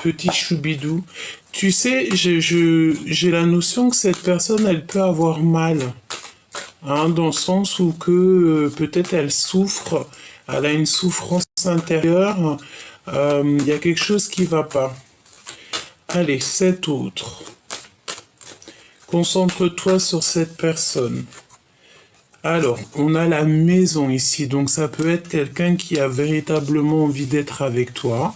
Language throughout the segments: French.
petit choubidou. Tu sais, j'ai la notion que cette personne, elle peut avoir mal. Hein, dans le sens où que peut-être elle souffre, elle a une souffrance intérieure, il y a quelque chose qui va pas. Allez, cet autre. Concentre-toi sur cette personne. Alors, on a la maison ici, donc ça peut être quelqu'un qui a véritablement envie d'être avec toi,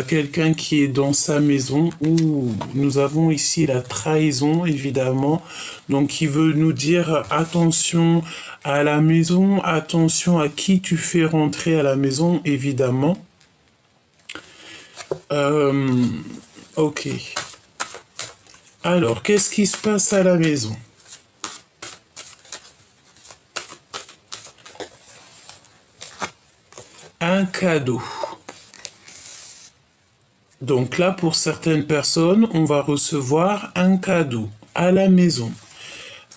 quelqu'un qui est dans sa maison, ou nous avons ici la trahison, évidemment, donc qui veut nous dire attention à la maison, attention à qui tu fais rentrer à la maison, évidemment. Ok. Alors, qu'est-ce qui se passe à la maison ? Un cadeau. Donc là, pour certaines personnes, on va recevoir un cadeau à la maison.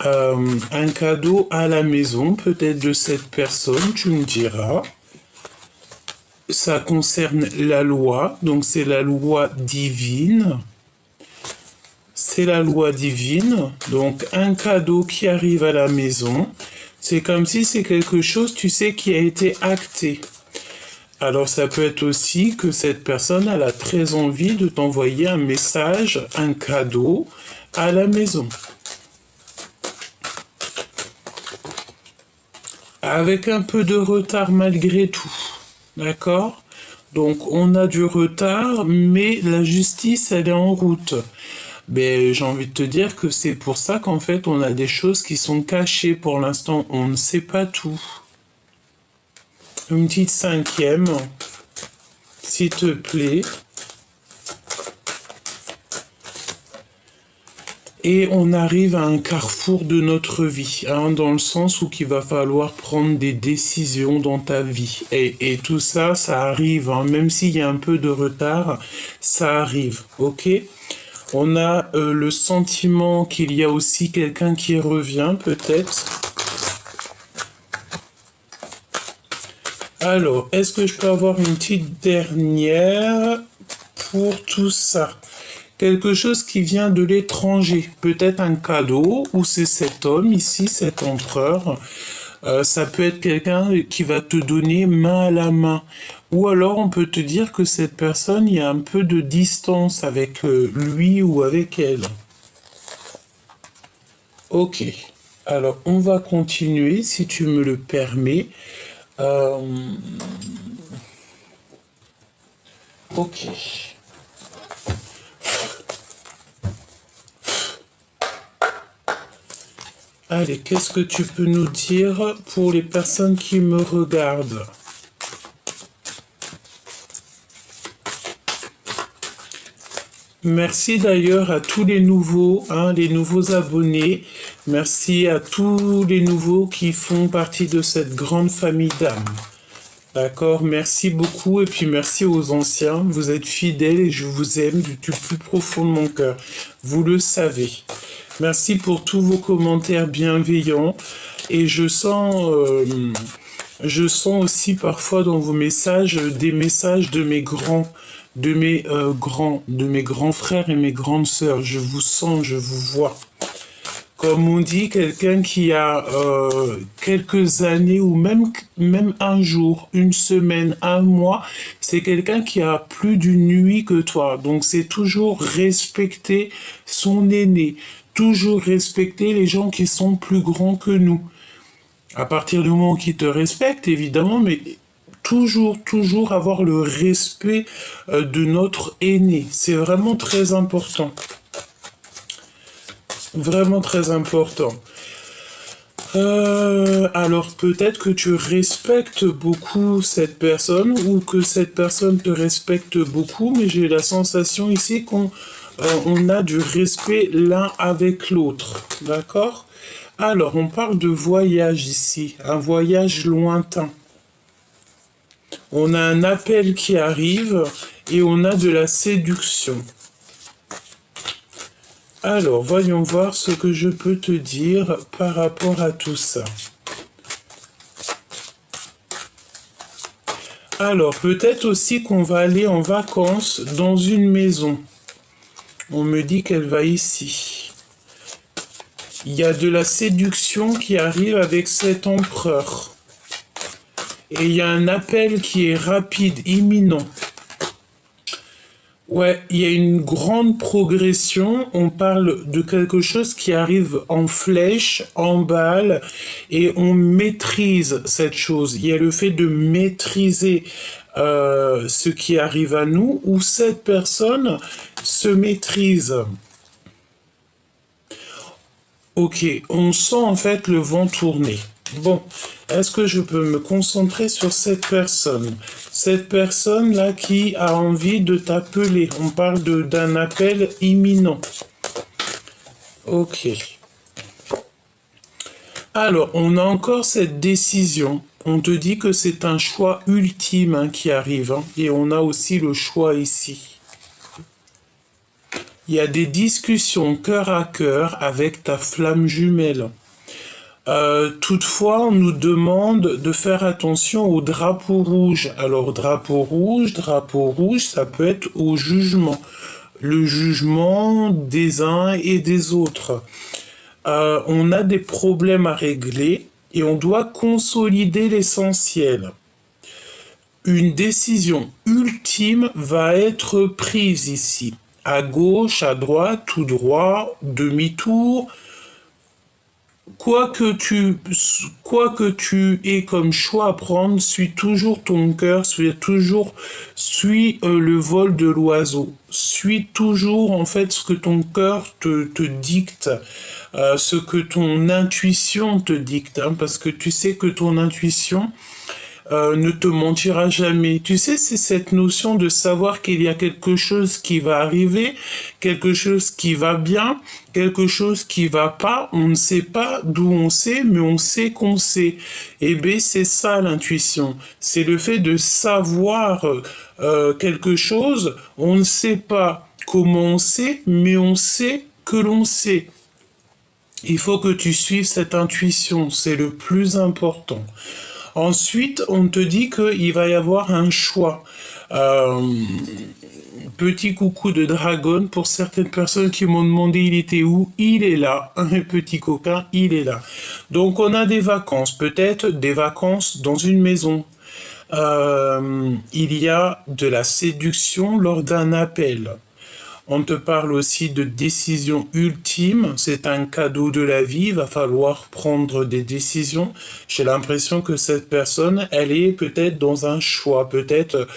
Un cadeau à la maison, peut-être de cette personne, tu me diras. Ça concerne la loi, donc c'est la loi divine. C'est la loi divine, donc un cadeau qui arrive à la maison. C'est comme si c'est quelque chose, tu sais, qui a été acté. Alors ça peut être aussi que cette personne, elle a très envie de t'envoyer un message, un cadeau à la maison. Avec un peu de retard malgré tout. D'accord ? Donc on a du retard, mais la justice, elle est en route. Ben, j'ai envie de te dire que c'est pour ça qu'en fait on a des choses qui sont cachées pour l'instant. On ne sait pas tout. Une petite cinquième, s'il te plaît. Et on arrive à un carrefour de notre vie, hein, dans le sens où il va falloir prendre des décisions dans ta vie. Et tout ça, ça arrive, hein, même s'il y a un peu de retard, ça arrive, ok ? On a le sentiment qu'il y a aussi quelqu'un qui revient, peut-être. Alors, est-ce que je peux avoir une petite dernière pour tout ça ? Quelque chose qui vient de l'étranger, peut-être un cadeau, ou c'est cet homme ici, cet empereur. Ça peut être quelqu'un qui va te donner main à la main. Ou alors on peut te dire que cette personne, il y a un peu de distance avec lui ou avec elle. Ok. Alors on va continuer si tu me le permets. Ok. Allez, qu'est-ce que tu peux nous dire pour les personnes qui me regardent ? Merci d'ailleurs à tous les nouveaux, hein, les nouveaux abonnés. Merci à tous les nouveaux qui font partie de cette grande famille d'âmes. D'accord, merci beaucoup et puis merci aux anciens. Vous êtes fidèles et je vous aime du plus profond de mon cœur. Vous le savez. Merci pour tous vos commentaires bienveillants et je sens aussi parfois dans vos messages des messages de mes grands frères et mes grandes sœurs. Je vous sens, je vous vois. Comme on dit, quelqu'un qui a quelques années ou même un jour, une semaine, un mois, c'est quelqu'un qui a plus d'une nuit que toi. Donc c'est toujours respecter son aîné, toujours respecter les gens qui sont plus grands que nous. À partir du moment qu'ils te respectent, évidemment, mais toujours avoir le respect de notre aîné. C'est vraiment très important. Vraiment très important. Alors peut-être que tu respectes beaucoup cette personne ou que cette personne te respecte beaucoup, mais j'ai la sensation ici qu'on a du respect l'un avec l'autre. D'accord ? Alors, on parle de voyage ici, un voyage lointain. On a un appel qui arrive et on a de la séduction. Alors, voyons voir ce que je peux te dire par rapport à tout ça. Alors, peut-être aussi qu'on va aller en vacances dans une maison. On me dit qu'elle va ici. Il y a de la séduction qui arrive avec cet empereur. Et il y a un appel qui est rapide, imminent. Ouais, il y a une grande progression. On parle de quelque chose qui arrive en flèche, en balle, et on maîtrise cette chose. Il y a le fait de maîtriser ce qui arrive à nous, où cette personne se maîtrise. Ok, on sent en fait le vent tourner. Bon, est-ce que je peux me concentrer sur cette personne? Cette personne-là qui a envie de t'appeler. On parle d'un appel imminent. Ok. Alors, on a encore cette décision. On te dit que c'est un choix ultime hein, qui arrive. Hein, et on a aussi le choix ici. Il y a des discussions cœur à cœur avec ta flamme jumelle. Toutefois, on nous demande de faire attention au drapeau rouge. Alors, drapeau rouge, ça peut être au jugement. Le jugement des uns et des autres. On a des problèmes à régler et on doit consolider l'essentiel. Une décision ultime va être prise ici. À gauche, à droite, tout droit, demi-tour. Quoi que tu aies comme choix à prendre, suis toujours ton cœur, suis le vol de l'oiseau. Suis toujours en fait ce que ton cœur te dicte, ce que ton intuition te dicte, hein, parce que tu sais que ton intuition ne te mentira jamais. Tu sais, c'est cette notion de savoir qu'il y a quelque chose qui va arriver, quelque chose qui va bien, quelque chose qui va pas. On ne sait pas d'où on sait, mais on sait qu'on sait. Et bien, c'est ça l'intuition. C'est le fait de savoir quelque chose. On ne sait pas comment on sait, mais on sait que l'on sait. Il faut que tu suives cette intuition. C'est le plus important. Ensuite, on te dit qu'il va y avoir un choix. Petit coucou de dragon pour certaines personnes qui m'ont demandé il était où. Il est là, un petit coquin, il est là. Donc on a des vacances, peut-être des vacances dans une maison. Il y a de la séduction lors d'un appel. On te parle aussi de décision ultime, c'est un cadeau de la vie, il va falloir prendre des décisions. J'ai l'impression que cette personne, elle est peut-être dans un choix, peut-être,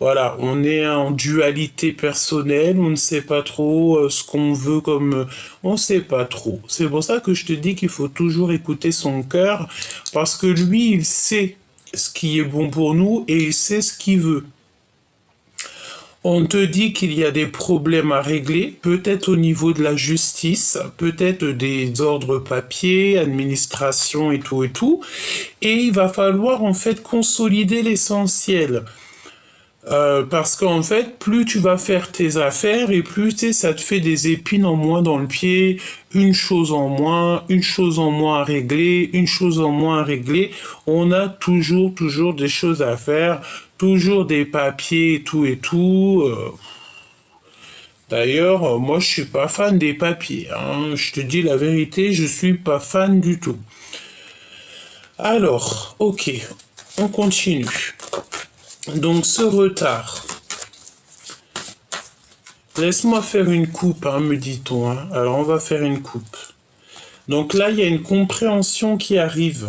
voilà, on est en dualité personnelle, on ne sait pas trop ce qu'on veut comme... on ne sait pas trop. C'est pour ça que je te dis qu'il faut toujours écouter son cœur, parce que lui, il sait ce qui est bon pour nous et il sait ce qu'il veut. On te dit qu'il y a des problèmes à régler, peut-être au niveau de la justice, peut-être des ordres papiers, administration et tout, et il va falloir en fait consolider l'essentiel. Parce qu'en fait, plus tu vas faire tes affaires et plus tu sais, ça te fait des épines en moins dans le pied, une chose en moins à régler, une chose en moins à régler. On a toujours des choses à faire, toujours des papiers et tout. D'ailleurs, moi je suis pas fan des papiers. Hein. Je te dis la vérité, je suis pas fan du tout. Alors, ok, on continue. Donc ce retard. Laisse-moi faire une coupe, hein, me dit-on. Hein. Alors on va faire une coupe. Donc là, il y a une compréhension qui arrive.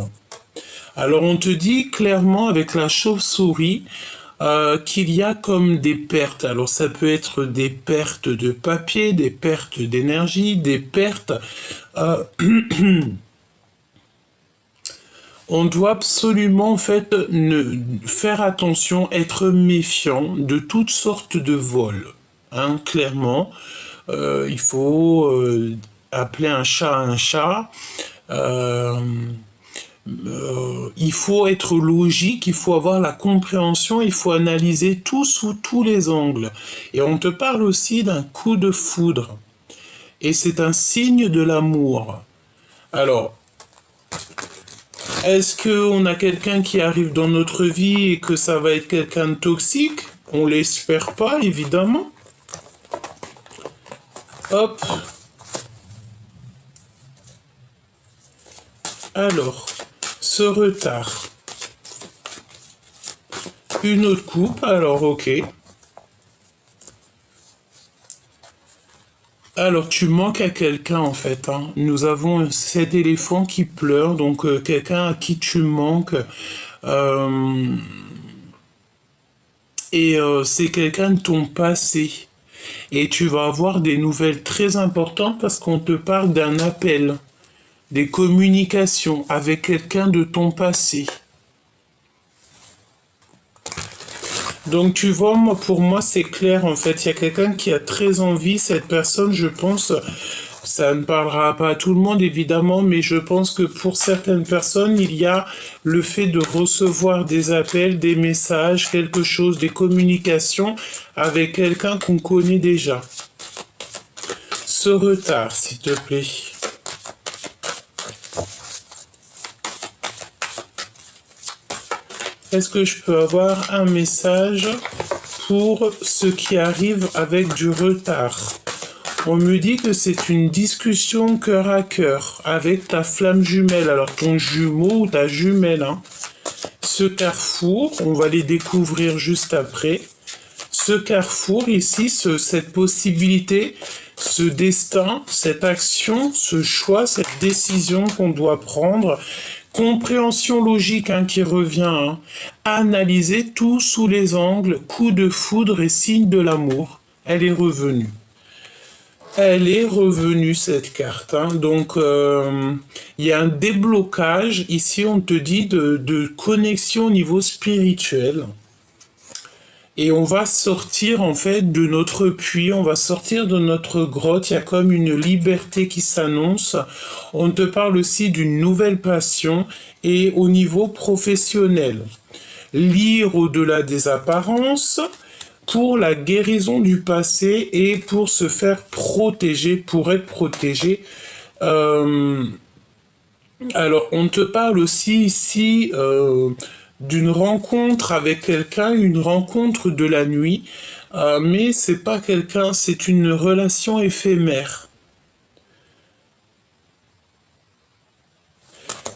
Alors on te dit clairement avec la chauve-souris qu'il y a comme des pertes. Alors ça peut être des pertes de papier, des pertes d'énergie, des pertes... On doit absolument en fait faire attention, être méfiant de toutes sortes de vols. Hein, clairement, il faut appeler un chat. Il faut être logique, il faut avoir la compréhension, il faut analyser tout sous tous les angles. Et on te parle aussi d'un coup de foudre. Et c'est un signe de l'amour. Alors, Est-ce qu'on a quelqu'un qui arrive dans notre vie et que ça va être quelqu'un de toxique? On l'espère pas, évidemment. Hop. Alors, ce retard. Une autre coupe, alors ok. Alors, tu manques à quelqu'un en fait, hein. Nous avons cet éléphant qui pleure, donc quelqu'un à qui tu manques. Euh, c'est quelqu'un de ton passé. Et tu vas avoir des nouvelles très importantes parce qu'on te parle d'un appel, des communications avec quelqu'un de ton passé. Donc tu vois, moi, pour moi, c'est clair en fait. Il y a quelqu'un qui a très envie, cette personne, je pense, ça ne parlera pas à tout le monde évidemment, mais je pense que pour certaines personnes, il y a le fait de recevoir des appels, des messages, quelque chose, des communications avec quelqu'un qu'on connaît déjà. Ce retard, s'il te plaît. Est-ce que je peux avoir un message pour ceux qui arrivent avec du retard? On me dit que c'est une discussion cœur à cœur avec ta flamme jumelle, alors ton jumeau ou ta jumelle. Hein. Ce carrefour, on va les découvrir juste après. Ce carrefour ici, cette possibilité, ce destin, cette action, ce choix, cette décision qu'on doit prendre, compréhension logique hein, qui revient, hein. Analyser tout sous les angles, coup de foudre et signe de l'amour. Elle est revenue. Elle est revenue cette carte. Hein. Donc il y a un déblocage. Ici on te dit de connexion au niveau spirituel. Et on va sortir en fait de notre puits, on va sortir de notre grotte, il y a comme une liberté qui s'annonce. On te parle aussi d'une nouvelle passion et au niveau professionnel. Lire au-delà des apparences pour la guérison du passé et pour se faire protéger, pour être protégé. Alors on te parle aussi ici d'une rencontre avec quelqu'un, une rencontre de la nuit, mais c'est pas quelqu'un, c'est une relation éphémère.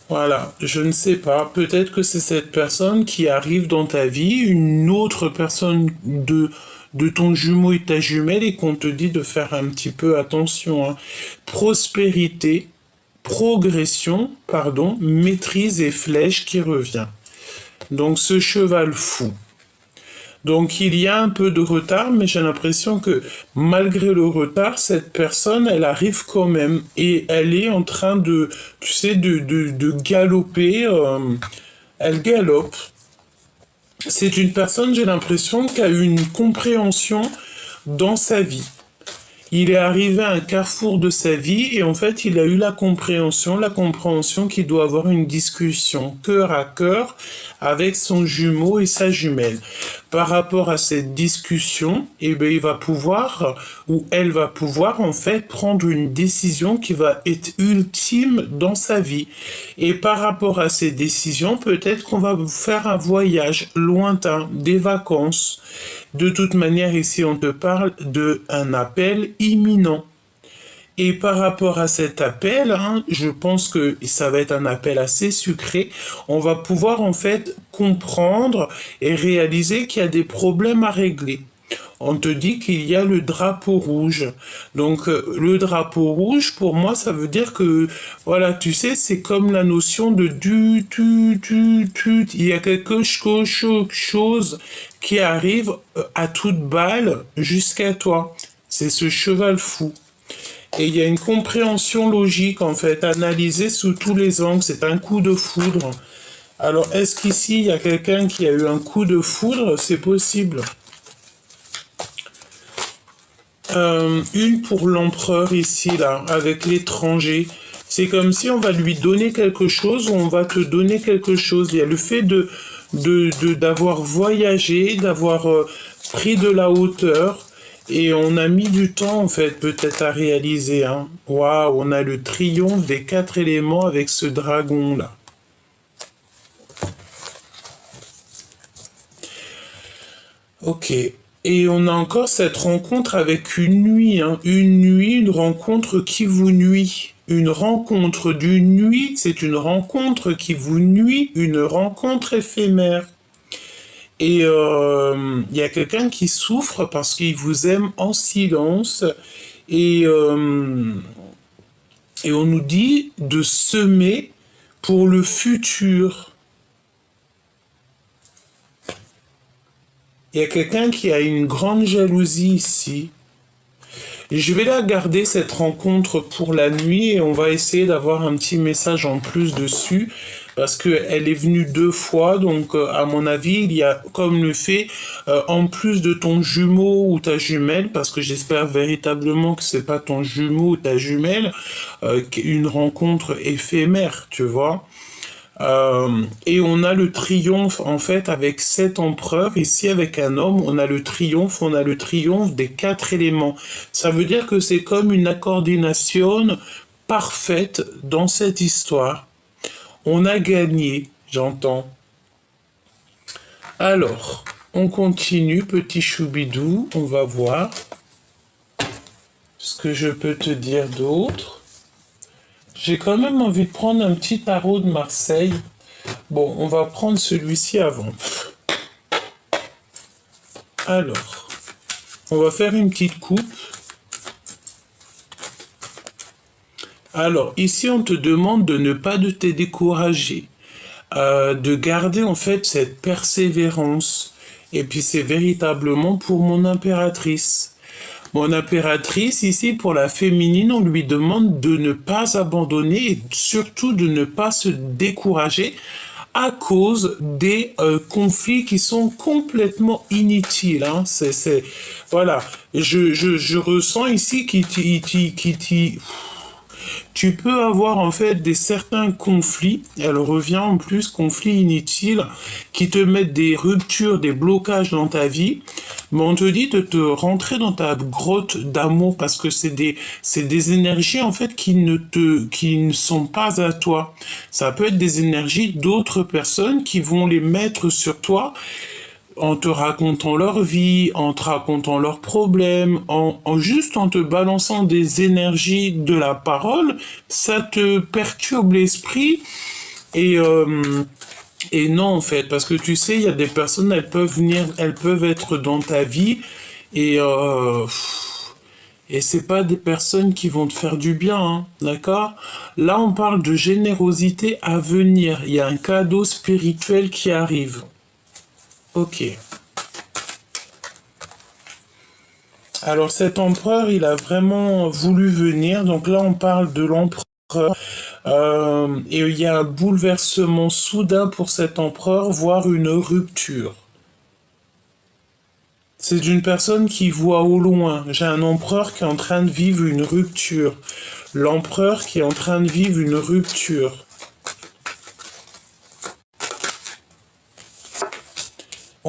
Voilà, je ne sais pas, peut-être que c'est cette personne qui arrive dans ta vie, une autre personne de ton jumeau et ta jumelle et qu'on te dit de faire un petit peu attention. Hein. Prospérité, progression, pardon, maîtrise et flèche qui revient. Donc ce cheval fou. Donc il y a un peu de retard, mais j'ai l'impression que malgré le retard, cette personne, elle arrive quand même. Et elle est en train de, tu sais, de galoper. Elle galope. C'est une personne, j'ai l'impression, qui a eu une compréhension dans sa vie. Il est arrivé à un carrefour de sa vie et en fait, il a eu la compréhension qu'il doit avoir une discussion cœur à cœur avec son jumeau et sa jumelle. Par rapport à cette discussion, eh bien, il va pouvoir, ou elle va pouvoir, en fait, prendre une décision qui va être ultime dans sa vie. Et par rapport à ces décisions, peut-être qu'on va faire un voyage lointain, des vacances. De toute manière, ici, on te parle d'un appel imminent. Et par rapport à cet appel, hein, je pense que ça va être un appel assez sucré. On va pouvoir en fait comprendre et réaliser qu'il y a des problèmes à régler. On te dit qu'il y a le drapeau rouge. Donc le drapeau rouge, pour moi, ça veut dire que, voilà, tu sais, c'est comme la notion de tu. Il y a quelque chose qui arrive à toute balle jusqu'à toi. C'est ce cheval fou. Et il y a une compréhension logique, en fait, analysée sous tous les angles. C'est un coup de foudre. Alors, est-ce qu'ici, il y a quelqu'un qui a eu un coup de foudre? C'est possible. Une pour l'empereur ici, là, avec l'étranger. C'est comme si on va lui donner quelque chose ou on va te donner quelque chose. Il y a le fait d'avoir voyagé, d'avoir pris de la hauteur. Et on a mis du temps, en fait, peut-être à réaliser. Hein. Waouh, on a le triomphe des 4 éléments avec ce dragon-là. Ok. Et on a encore cette rencontre avec une nuit, hein. Une nuit, une rencontre qui vous nuit. Une rencontre d'une nuit, c'est une rencontre qui vous nuit, une rencontre éphémère. Et il y a quelqu'un qui souffre parce qu'il vous aime en silence. Et, euh, et on nous dit de semer pour le futur. Il y a quelqu'un qui a une grande jalousie ici. Je vais la garder cette rencontre pour la nuit et on va essayer d'avoir un petit message en plus dessus parce qu'elle est venue 2 fois, donc à mon avis il y a comme le fait en plus de ton jumeau ou ta jumelle, parce que j'espère véritablement que c'est pas ton jumeau ou ta jumelle, une rencontre éphémère, tu vois. Et on a le triomphe en fait avec 7 empereurs. Ici avec un homme, on a le triomphe des 4 éléments. Ça veut dire que c'est comme une coordination parfaite dans cette histoire. On a gagné, j'entends. Alors, on continue, petit choubidou, on va voir ce que je peux te dire d'autre. J'ai quand même envie de prendre un petit tarot de Marseille. Bon, on va prendre celui-ci avant. Alors, on va faire une petite coupe. Alors, ici, on te demande de ne pas de te décourager, de garder en fait cette persévérance. Et puis, c'est véritablement pour mon impératrice. Mon impératrice, ici, pour la féminine, on lui demande de ne pas abandonner et surtout de ne pas se décourager à cause des conflits qui sont complètement inutiles. Hein. Voilà. Je ressens ici tu peux avoir en fait des certains conflits, elle revient en plus, conflits inutiles, qui te mettent des ruptures, des blocages dans ta vie, mais on te dit de te rentrer dans ta grotte d'amour parce que c'est des énergies en fait qui ne sont pas à toi. Ça peut être des énergies d'autres personnes qui vont les mettre sur toi en te racontant leur vie, en te racontant leurs problèmes, juste en te balançant des énergies de la parole, ça te perturbe l'esprit et et non en fait, parce que tu sais, il y a des personnes, elles peuvent être dans ta vie et et c'est pas des personnes qui vont te faire du bien, hein, d'accord? Là, on parle de générosité à venir. Il y a un cadeau spirituel qui arrive. Ok. Alors cet empereur, il a vraiment voulu venir. Donc là, on parle de l'empereur. Et il y a un bouleversement soudain pour cet empereur, voire une rupture. C'est une personne qui voit au loin. J'ai un empereur qui est en train de vivre une rupture. L'empereur qui est en train de vivre une rupture.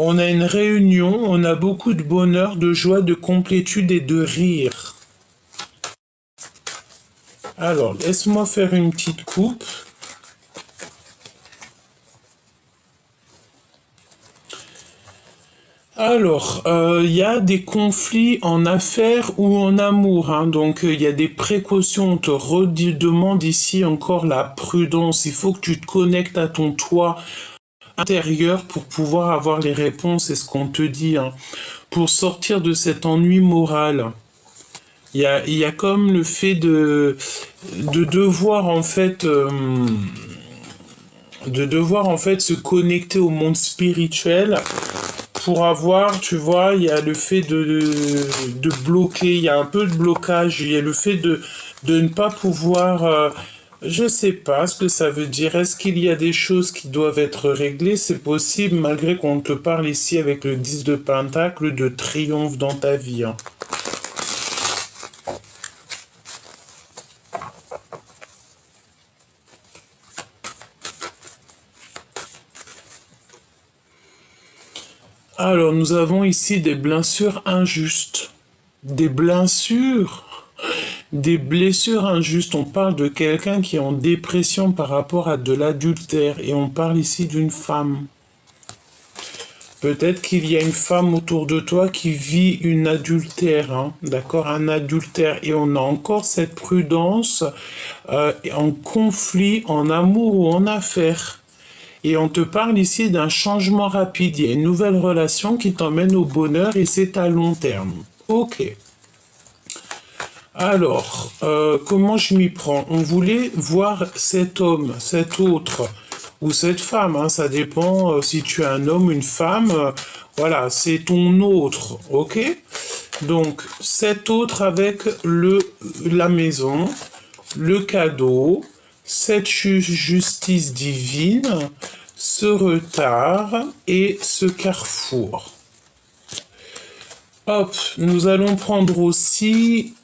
On a une réunion, on a beaucoup de bonheur, de joie, de complétude et de rire. Alors, laisse-moi faire une petite coupe. Alors, il y a des conflits en affaires ou en amour, hein, donc il y a des précautions. On te redemande ici encore la prudence. Il faut que tu te connectes à ton toit intérieur pour pouvoir avoir les réponses, c'est ce qu'on te dit, hein, pour sortir de cet ennui moral. Il y a comme le fait de devoir en fait se connecter au monde spirituel pour avoir, tu vois, il y a le fait de bloquer, il y a un peu de blocage, il y a le fait de ne pas pouvoir, je sais pas ce que ça veut dire. Est-ce qu'il y a des choses qui doivent être réglées? C'est possible, malgré qu'on te parle ici avec le 10 de Pentacle de triomphe dans ta vie. Hein. Alors, nous avons ici des blessures injustes. Des blessures Des blessures injustes, on parle de quelqu'un qui est en dépression par rapport à de l'adultère et on parle ici d'une femme. Peut-être qu'il y a une femme autour de toi qui vit une adultère, hein, d'accord, un adultère, et on a encore cette prudence en conflit, en amour ou en affaires. Et on te parle ici d'un changement rapide. Il y a une nouvelle relation qui t'emmène au bonheur et c'est à long terme. Ok. Alors, comment je m'y prends? On voulait voir cet homme, cet autre, ou cette femme, hein, ça dépend si tu es un homme, une femme, voilà, c'est ton autre, ok? Donc, cet autre avec la maison, le cadeau, cette justice divine, ce retard et ce carrefour. Hop, nous allons prendre aussi,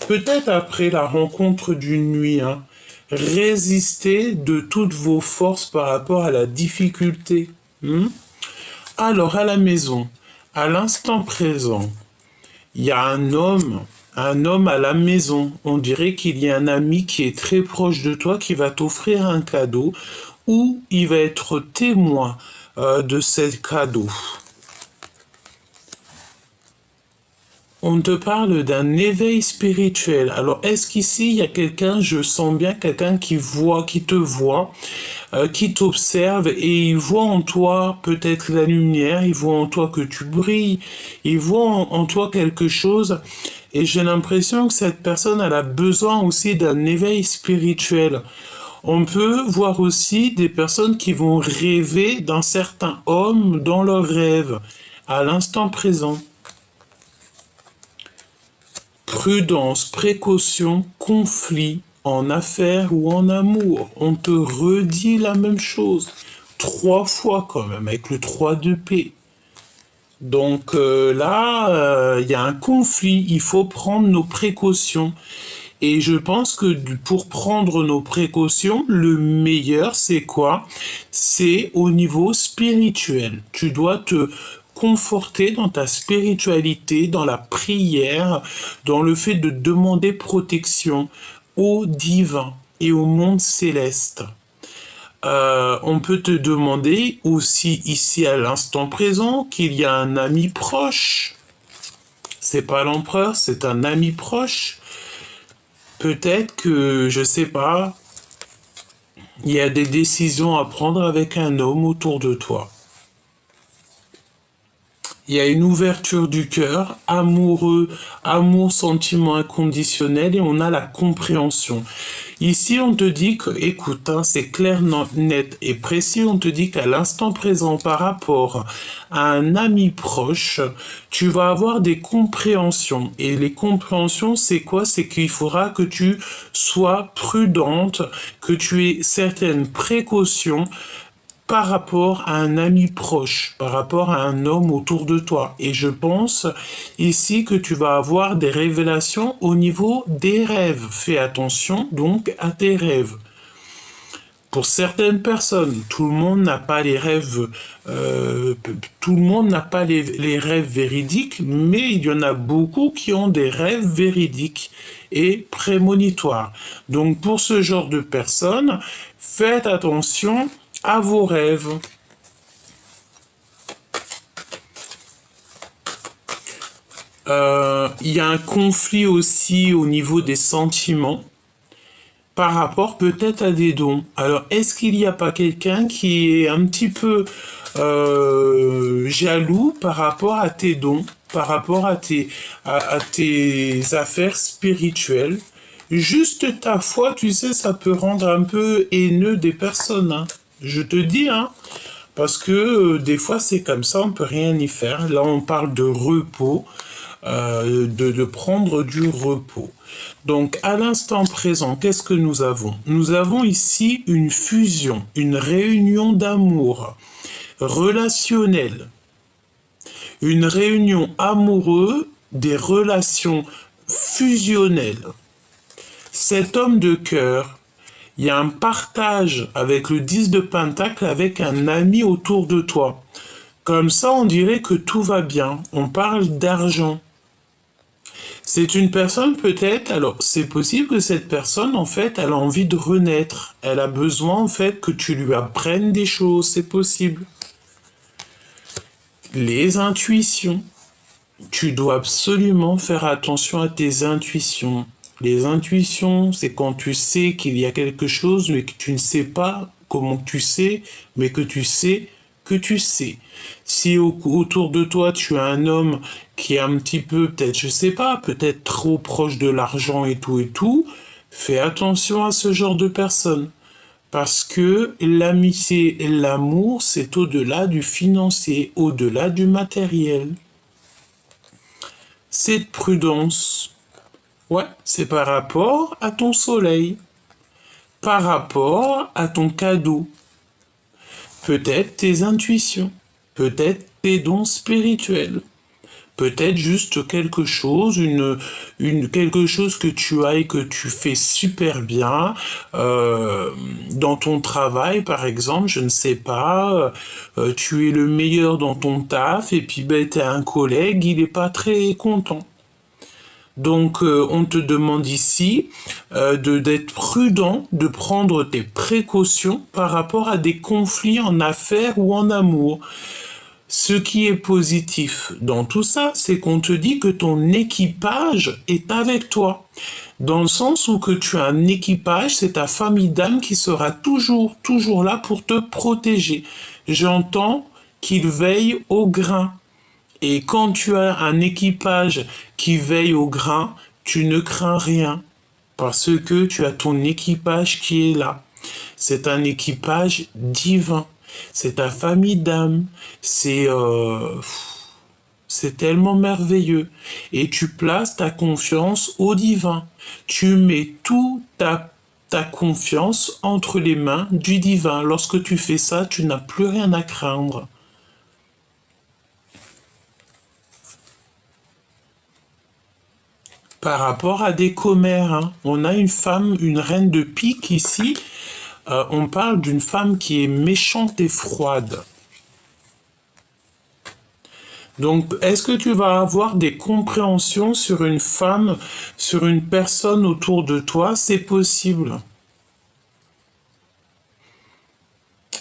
peut-être après la rencontre d'une nuit, hein, résister de toutes vos forces par rapport à la difficulté. Alors, à la maison, à l'instant présent, il y a un homme à la maison. On dirait qu'il y a un ami qui est très proche de toi qui va t'offrir un cadeau ou il va être témoin de ce cadeau. On te parle d'un éveil spirituel. Alors, est-ce qu'ici, il y a quelqu'un, je sens bien quelqu'un qui te voit, qui t'observe et il voit en toi peut-être la lumière, il voit en toi que tu brilles, il voit en toi quelque chose et j'ai l'impression que cette personne, elle a besoin aussi d'un éveil spirituel. On peut voir aussi des personnes qui vont rêver d'un certain homme dans leurs rêves, à l'instant présent. Prudence, précaution, conflit, en affaires ou en amour. On te redit la même chose. 3 fois quand même, avec le 3 de paix. Donc là, il y a un conflit. Il faut prendre nos précautions. Et je pense que pour prendre nos précautions, le meilleur, c'est quoi? C'est au niveau spirituel. Tu dois te conforter dans ta spiritualité, dans la prière, dans le fait de demander protection au divin et au monde céleste. On peut te demander aussi ici à l'instant présent qu'il y a un ami proche. C'est pas l'empereur, c'est un ami proche. Peut-être que, je sais pas, il y a des décisions à prendre avec un homme autour de toi. Il y a une ouverture du cœur, amoureux, amour, sentiment inconditionnel, et on a la compréhension. Ici, on te dit que, écoute, hein, c'est clair, net et précis, on te dit qu'à l'instant présent, par rapport à un ami proche, tu vas avoir des compréhensions. Et les compréhensions, c'est quoi? C'est qu'il faudra que tu sois prudente, que tu aies certaines précautions, par rapport à un ami proche, par rapport à un homme autour de toi. Et je pense ici que tu vas avoir des révélations au niveau des rêves. Fais attention donc à tes rêves. Pour certaines personnes, tout le monde n'a pas les rêves, tout le monde n'a pas les rêves véridiques, mais il y en a beaucoup qui ont des rêves véridiques et prémonitoires. Donc pour ce genre de personnes, faites attention à vos rêves. Il y a un conflit aussi au niveau des sentiments par rapport peut-être à des dons. Alors, est-ce qu'il n'y a pas quelqu'un qui est un petit peu jaloux par rapport à tes dons, par rapport à tes affaires spirituelles? Juste ta foi, tu sais, ça peut rendre un peu haineux des personnes, hein. Je te dis, hein, parce que des fois c'est comme ça, on peut rien y faire. Là, on parle de repos, de prendre du repos. Donc, à l'instant présent, qu'est-ce que nous avons? Nous avons ici une fusion, une réunion d'amour relationnelle, une réunion amoureuse, des relations fusionnelles. Cet homme de cœur, il y a un partage avec le 10 de Pentacle, avec un ami autour de toi. Comme ça, on dirait que tout va bien. On parle d'argent. C'est une personne peut-être, alors c'est possible que cette personne, en fait, elle a envie de renaître. Elle a besoin, en fait, que tu lui apprennes des choses. C'est possible. Les intuitions. Tu dois absolument faire attention à tes intuitions. Les intuitions, c'est quand tu sais qu'il y a quelque chose, mais que tu ne sais pas comment tu sais, mais que tu sais que tu sais. Si autour de toi, tu as un homme qui est un petit peu, peut-être, je sais pas, peut-être trop proche de l'argent et tout, fais attention à ce genre de personnes. Parce que l'amitié et l'amour, c'est au-delà du financier, au-delà du matériel. Cette prudence, ouais, c'est par rapport à ton soleil, par rapport à ton cadeau, peut-être tes intuitions, peut-être tes dons spirituels, peut-être juste quelque chose, quelque chose que tu as et que tu fais super bien dans ton travail, par exemple, je ne sais pas, tu es le meilleur dans ton taf et puis ben, tu as un collègue, il n'est pas très content. Donc, on te demande ici d'être prudent, de prendre tes précautions par rapport à des conflits en affaires ou en amour. Ce qui est positif dans tout ça, c'est qu'on te dit que ton équipage est avec toi. Dans le sens où que tu as un équipage, c'est ta famille d'âme qui sera toujours là pour te protéger. J'entends qu'il veille au grain. Et quand tu as un équipage qui veille au grain, tu ne crains rien parce que tu as ton équipage qui est là. C'est un équipage divin. C'est ta famille d'âme. C'est tellement merveilleux. Et tu places ta confiance au divin. Tu mets toute ta confiance entre les mains du divin. Lorsque tu fais ça, tu n'as plus rien à craindre. Par rapport à des commères, hein. On a une femme, une reine de pique ici. On parle d'une femme qui est méchante et froide. Donc, est-ce que tu vas avoir des compréhensions sur une femme, sur une personne autour de toi? C'est possible.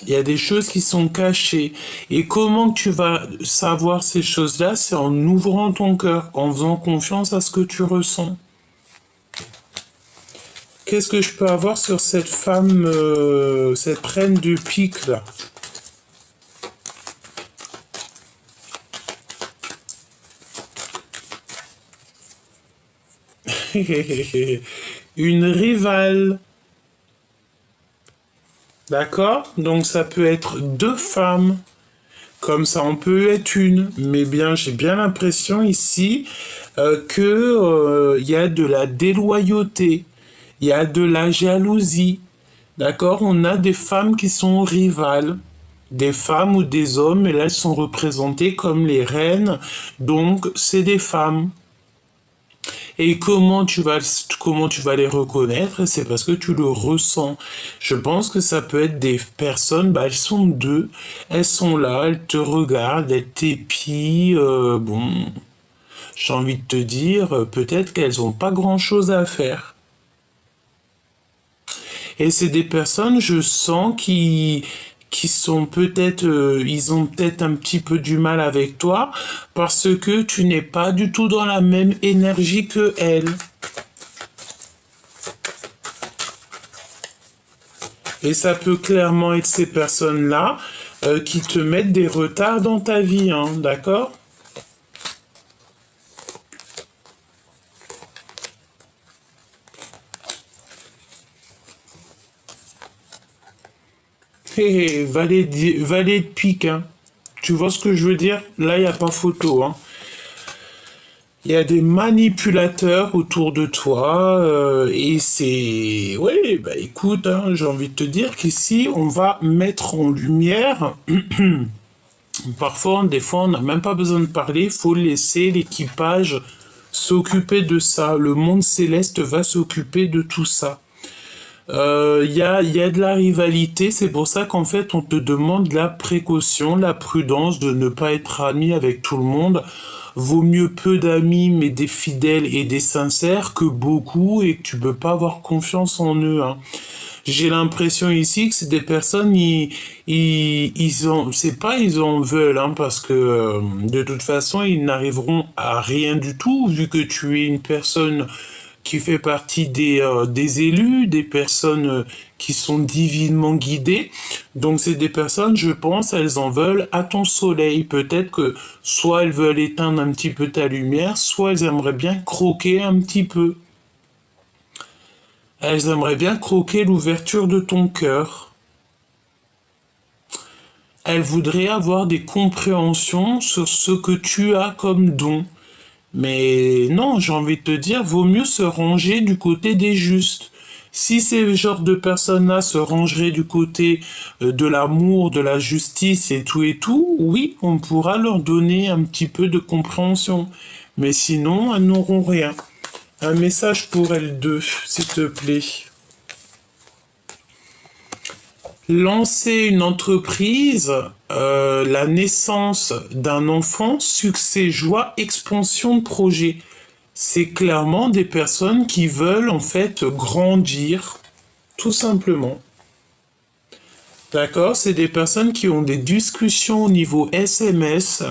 Il y a des choses qui sont cachées. Et comment tu vas savoir ces choses-là? C'est en ouvrant ton cœur, en faisant confiance à ce que tu ressens. Qu'est-ce que je peux avoir sur cette femme, cette reine de pique là? Une rivale. D'accord? Donc ça peut être deux femmes. Comme ça, on peut être une. Mais bien, j'ai bien l'impression ici que y a de la déloyauté. Il y a de la jalousie. D'accord? On a des femmes qui sont rivales. Des femmes ou des hommes, et là, elles sont représentées comme les reines. Donc, c'est des femmes. Et comment tu vas les reconnaître? C'est parce que tu le ressens. Je pense que ça peut être des personnes, bah, elles sont deux, elles sont là, elles te regardent, elles t'épient, bon, j'ai envie de te dire, peut-être qu'elles n'ont pas grand-chose à faire. Et c'est des personnes, je sens, qui sont peut-être, ils ont peut-être un petit peu du mal avec toi parce que tu n'es pas du tout dans la même énergie que elles. Et ça peut clairement être ces personnes-là qui te mettent des retards dans ta vie, hein, d'accord? Hé, hé, valet de pique, hein. Tu vois ce que je veux dire? Là, il n'y a pas photo, hein. Il y a des manipulateurs autour de toi et c'est... Oui, bah écoute, hein, j'ai envie de te dire qu'ici, on va mettre en lumière... Parfois, des fois, on n'a même pas besoin de parler, il faut laisser l'équipage s'occuper de ça. Le monde céleste va s'occuper de tout ça. Y a de la rivalité, c'est pour ça qu'en fait on te demande la précaution, la prudence de ne pas être ami avec tout le monde. Vaut mieux peu d'amis mais des fidèles et des sincères que beaucoup et que tu peux pas avoir confiance en eux, hein. J'ai l'impression ici que c'est des personnes, c'est pas ils en veulent, hein, parce que de toute façon, ils n'arriveront à rien du tout, vu que tu es une personne qui fait partie des élus, des personnes qui sont divinement guidées. Donc c'est des personnes, je pense, elles en veulent à ton soleil. Peut-être que soit elles veulent éteindre un petit peu ta lumière, soit elles aimeraient bien croquer un petit peu. Elles aimeraient bien croquer l'ouverture de ton cœur. Elles voudraient avoir des compréhensions sur ce que tu as comme don. Mais non, j'ai envie de te dire, vaut mieux se ranger du côté des justes. Si ces genres de personnes-là se rangeraient du côté de l'amour, de la justice et tout, oui, on pourra leur donner un petit peu de compréhension. Mais sinon, elles n'auront rien. Un message pour elles deux, s'il te plaît. Lancer une entreprise, la naissance d'un enfant, succès, joie, expansion de projet. C'est clairement des personnes qui veulent en fait grandir, tout simplement. D'accord? C'est des personnes qui ont des discussions au niveau SMS.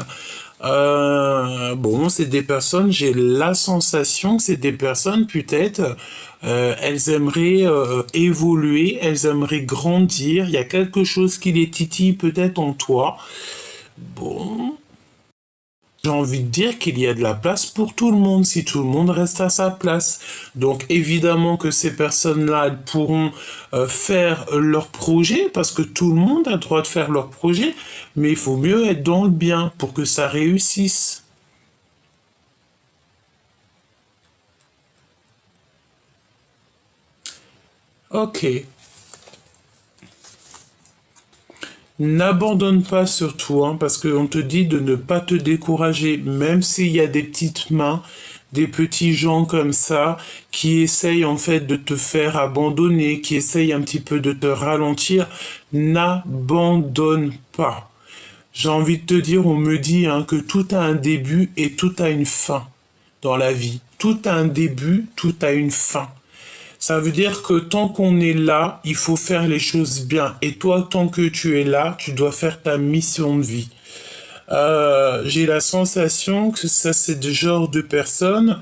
Bon, c'est des personnes, j'ai la sensation que c'est des personnes peut-être, elles aimeraient évoluer, elles aimeraient grandir, il y a quelque chose qui les titille peut-être en toi. Bon, j'ai envie de dire qu'il y a de la place pour tout le monde si tout le monde reste à sa place. Donc évidemment que ces personnes-là, elles pourront faire leur projet parce que tout le monde a le droit de faire leur projet, mais il faut mieux être dans le bien pour que ça réussisse. Ok. N'abandonne pas surtout, hein, parce qu'on te dit de ne pas te décourager, même s'il y a des petites mains, des petits gens comme ça, qui essayent en fait de te faire abandonner, qui essayent un petit peu de te ralentir. N'abandonne pas. J'ai envie de te dire, on me dit hein, que tout a un début et tout a une fin dans la vie. Tout a un début, tout a une fin. Ça veut dire que tant qu'on est là, il faut faire les choses bien. Et toi, tant que tu es là, tu dois faire ta mission de vie. J'ai la sensation que ça, c'est le genre de personnes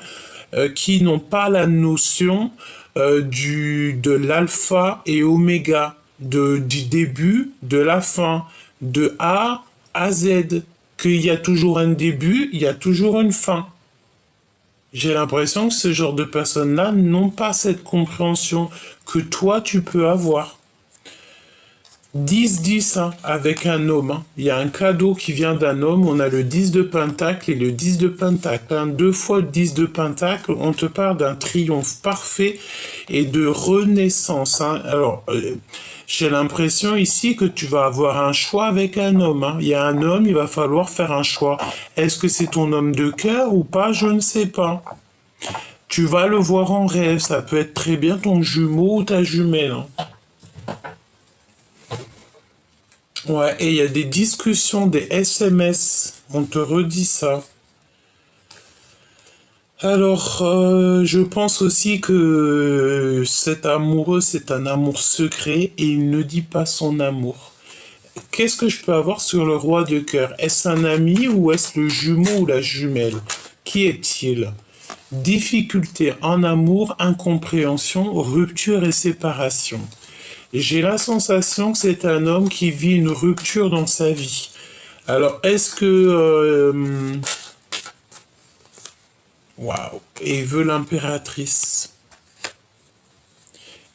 qui n'ont pas la notion de l'alpha et oméga, du début, de la fin, de A à Z. Qu'il y a toujours un début, il y a toujours une fin. J'ai l'impression que ce genre de personnes-là n'ont pas cette compréhension que toi tu peux avoir. 10-10 hein, avec un homme. Hein. Il y a un cadeau qui vient d'un homme. On a le 10 de pentacle et le 10 de pentacle. Hein. Deux fois le 10 de pentacle, on te parle d'un triomphe parfait et de renaissance. Hein. Alors, j'ai l'impression ici que tu vas avoir un choix avec un homme. Hein. Il y a un homme, il va falloir faire un choix. Est-ce que c'est ton homme de cœur ou pas? Je ne sais pas. Tu vas le voir en rêve. Ça peut être très bien ton jumeau ou ta jumelle. Hein. Ouais, et il y a des discussions, des SMS. On te redit ça. Alors, je pense aussi que cet amoureux, c'est un amour secret et il ne dit pas son amour. Qu'est-ce que je peux avoir sur le roi de cœur? Est-ce un ami ou est-ce le jumeau ou la jumelle? Qui est-il? Difficulté en amour, incompréhension, rupture et séparation. J'ai la sensation que c'est un homme qui vit une rupture dans sa vie. Alors, est-ce que... Waouh. Et il veut l'impératrice.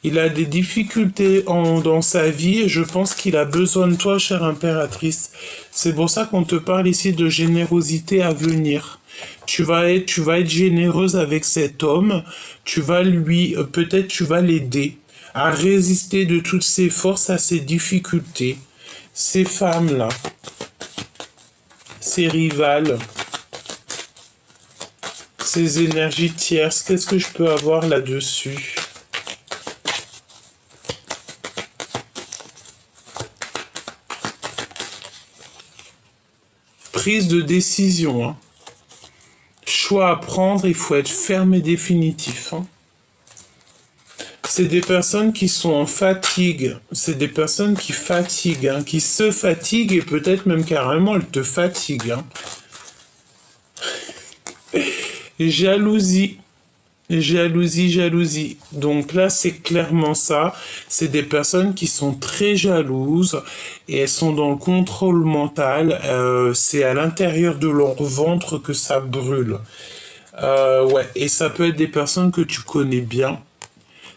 Il a des difficultés dans sa vie et je pense qu'il a besoin de toi, chère impératrice. C'est pour ça qu'on te parle ici de générosité à venir. Tu vas être généreuse avec cet homme. Tu vas peut-être tu vas l'aider à résister de toutes ses forces à ses difficultés. Ces femmes-là, ces rivales, ces énergies tierces, qu'est-ce que je peux avoir là-dessus? Prise de décision. Hein. Choix à prendre, il faut être ferme et définitif. Hein. C'est des personnes qui sont en fatigue. C'est des personnes qui fatiguent, hein, qui se fatiguent et peut-être même carrément elles te fatiguent. Hein. Jalousie. Jalousie, jalousie. Donc là, c'est clairement ça. C'est des personnes qui sont très jalouses et elles sont dans le contrôle mental. C'est à l'intérieur de leur ventre que ça brûle. Ouais, et ça peut être des personnes que tu connais bien.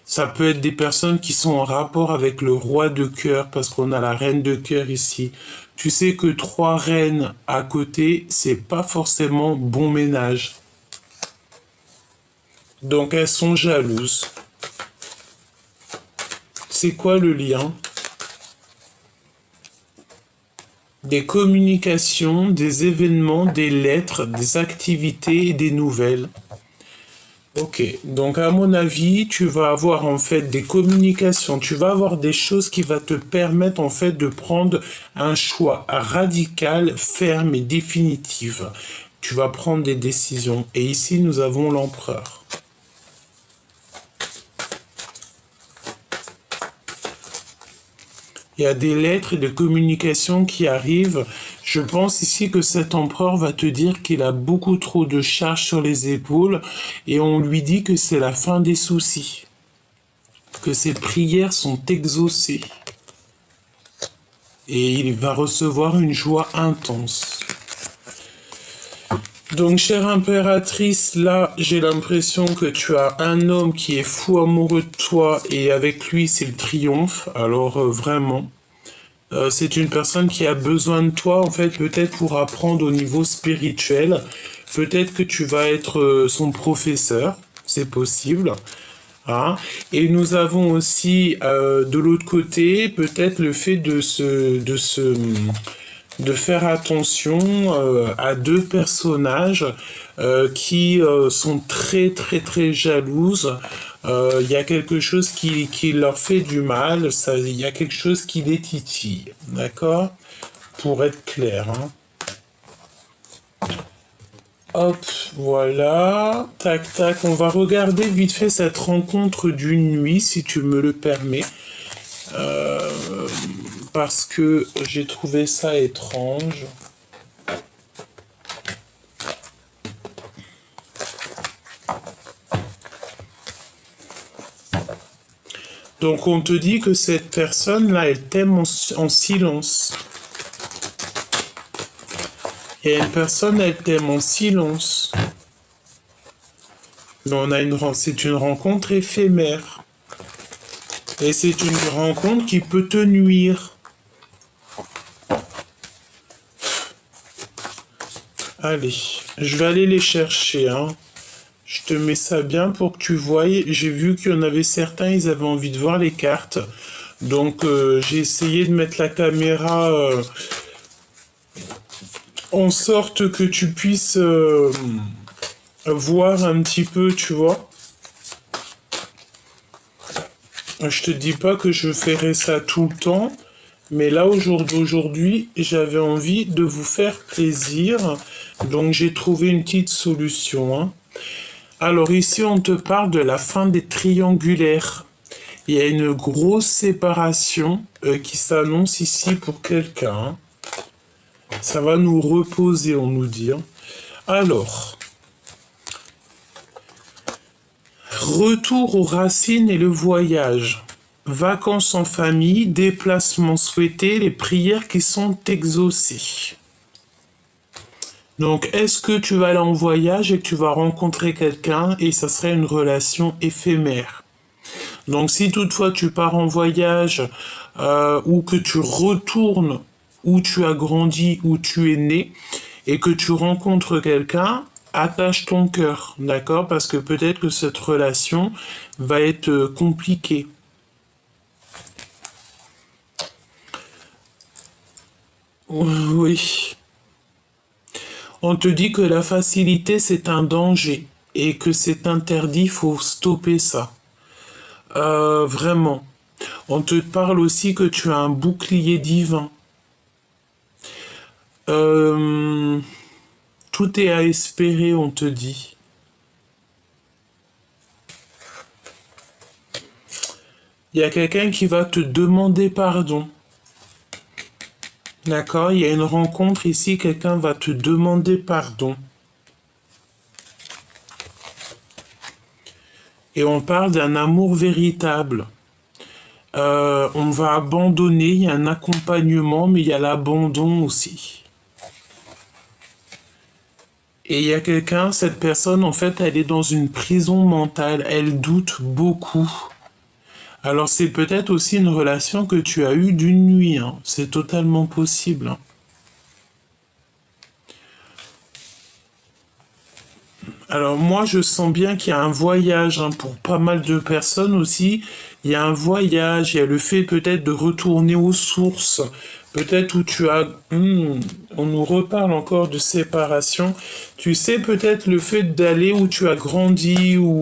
Ça peut être des personnes qui sont en rapport avec le roi de cœur, parce qu'on a la reine de cœur ici. Tu sais que trois reines à côté, c'est pas forcément bon ménage. Donc elles sont jalouses. C'est quoi le lien? Des communications, des événements, des lettres, des activités et des nouvelles. Ok, donc à mon avis, tu vas avoir en fait des communications, tu vas avoir des choses qui vont te permettre en fait de prendre un choix radical, ferme et définitif. Tu vas prendre des décisions. Et ici, nous avons l'empereur. Il y a des lettres et des communications qui arrivent. Je pense ici que cet empereur va te dire qu'il a beaucoup trop de charges sur les épaules et on lui dit que c'est la fin des soucis, que ses prières sont exaucées et il va recevoir une joie intense. Donc, chère impératrice, là, j'ai l'impression que tu as un homme qui est fou amoureux de toi et avec lui, c'est le triomphe. Alors, vraiment, c'est une personne qui a besoin de toi, en fait, peut-être pour apprendre au niveau spirituel. Peut-être que tu vas être son professeur, c'est possible. Hein. Et nous avons aussi, de l'autre côté, peut-être le fait de faire attention à deux personnages qui sont très très très jalouses. Il y a quelque chose qui leur fait du mal, il y a quelque chose qui les titille, d'accord? Pour être clair. Hein. Hop, voilà. Tac, tac. On va regarder vite fait cette rencontre d'une nuit, si tu me le permets. Parce que j'ai trouvé ça étrange. Donc on te dit que cette personne-là, elle t'aime en silence. Il y a une personne, elle t'aime en silence. Mais c'est une rencontre éphémère. Et c'est une rencontre qui peut te nuire. Allez, je vais aller les chercher, hein. Je te mets ça bien pour que tu voies. J'ai vu qu'il y en avait certains, ils avaient envie de voir les cartes. Donc j'ai essayé de mettre la caméra en sorte que tu puisses voir un petit peu, tu vois. Je te dis pas que je ferai ça tout le temps, mais là aujourd'hui, j'avais envie de vous faire plaisir. Donc j'ai trouvé une petite solution. Hein. Alors ici, on te parle de la fin des triangulaires. Il y a une grosse séparation qui s'annonce ici pour quelqu'un. Hein. Ça va nous reposer, on nous dit. Hein. Alors, retour aux racines et le voyage. Vacances en famille, déplacements souhaités, les prières qui sont exaucées. Donc, est-ce que tu vas aller en voyage et que tu vas rencontrer quelqu'un et ça serait une relation éphémère? Donc, si toutefois tu pars en voyage ou que tu retournes où tu as grandi, où tu es né et que tu rencontres quelqu'un, attache ton cœur, d'accord? Parce que peut-être que cette relation va être compliquée. Oui. On te dit que la facilité, c'est un danger et que c'est interdit, faut stopper ça. Vraiment. On te parle aussi que tu as un bouclier divin. Euh, tout est à espérer, on te dit. Il y a quelqu'un qui va te demander pardon. D'accord? Il y a une rencontre ici, quelqu'un va te demander pardon. Et on parle d'un amour véritable. On va abandonner, il y a un accompagnement, mais il y a l'abandon aussi. Et il y a quelqu'un, cette personne, en fait, elle est dans une prison mentale, elle doute beaucoup. Alors c'est peut-être aussi une relation que tu as eue d'une nuit, hein. C'est totalement possible, hein. Alors moi, je sens bien qu'il y a un voyage, hein, pour pas mal de personnes aussi. Il y a un voyage, il y a le fait peut-être de retourner aux sources. Peut-être où tu as... on nous reparle encore de séparation. Tu sais, peut-être le fait d'aller où tu as grandi ou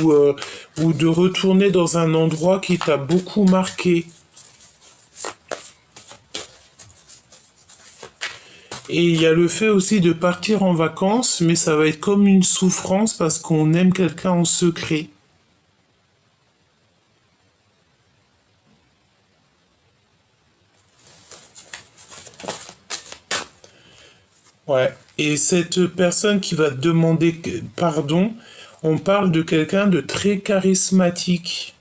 de retourner dans un endroit qui t'a beaucoup marqué. Et il y a le fait aussi de partir en vacances, mais ça va être comme une souffrance parce qu'on aime quelqu'un en secret. Ouais. Et cette personne qui va te demander pardon, on parle de quelqu'un de très charismatique,